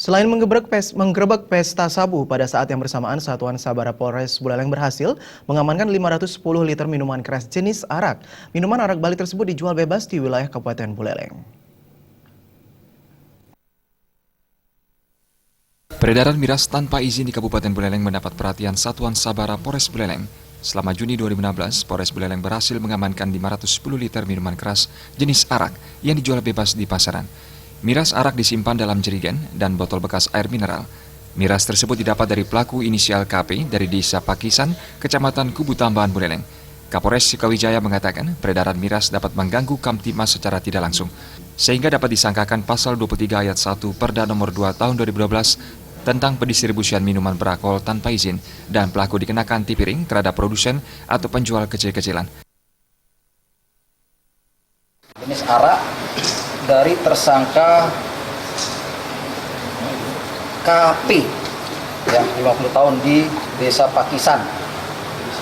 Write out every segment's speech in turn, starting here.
Selain menggerebek pesta sabu, pada saat yang bersamaan Satuan Sabara Polres Buleleng berhasil mengamankan 510 liter minuman keras jenis arak. Minuman arak Bali tersebut dijual bebas di wilayah Kabupaten Buleleng. Peredaran miras tanpa izin di Kabupaten Buleleng mendapat perhatian Satuan Sabara Polres Buleleng. Selama Juni 2016, Polres Buleleng berhasil mengamankan 510 liter minuman keras jenis arak yang dijual bebas di pasaran. Miras arak disimpan dalam jerigen dan botol bekas air mineral. Miras tersebut didapat dari pelaku inisial KP dari Desa Pakisan, Kecamatan Kubu Tambahan, Buleleng. Kapolres Sikawijaya mengatakan peredaran miras dapat mengganggu Kamtimas secara tidak langsung, sehingga dapat disangkakan pasal 23 ayat 1 Perda nomor 2 tahun 2012 tentang pendistribusian minuman beralkohol tanpa izin dan pelaku dikenakan tipiring terhadap produsen atau penjual kecil-kecilan. Jenis arak dari tersangka KP ya, 50 tahun di Desa Pakisan,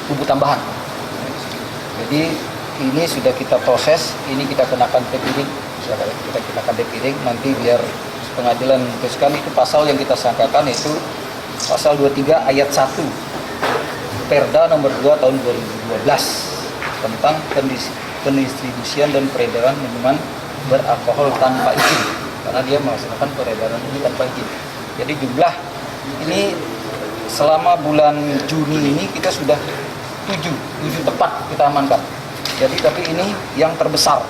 Kubu Tambahan. Jadi ini sudah kita proses, ini kita kenakan tipiring, nanti biar pengadilan putuskan. Itu pasal yang kita sangkakan itu pasal 23 ayat 1 Perda nomor 2 tahun 2012 tentang pendistribusian dan peredaran minuman beralkohol tanpa izin, karena dia melaksanakan peredaran ini tanpa izin. Jadi jumlah ini selama bulan Juni ini kita sudah 7 tepat kita amankan. Jadi tapi ini yang terbesar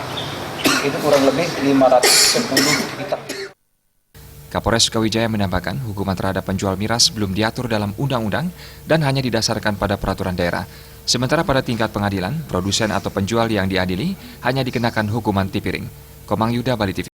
itu kurang lebih 510 liter. Kapolres Sikawijaya menambahkan hukuman terhadap penjual miras belum diatur dalam undang-undang dan hanya didasarkan pada peraturan daerah. Sementara pada tingkat pengadilan, produsen atau penjual yang diadili hanya dikenakan hukuman tipiring. Komang Yuda, Bali TV.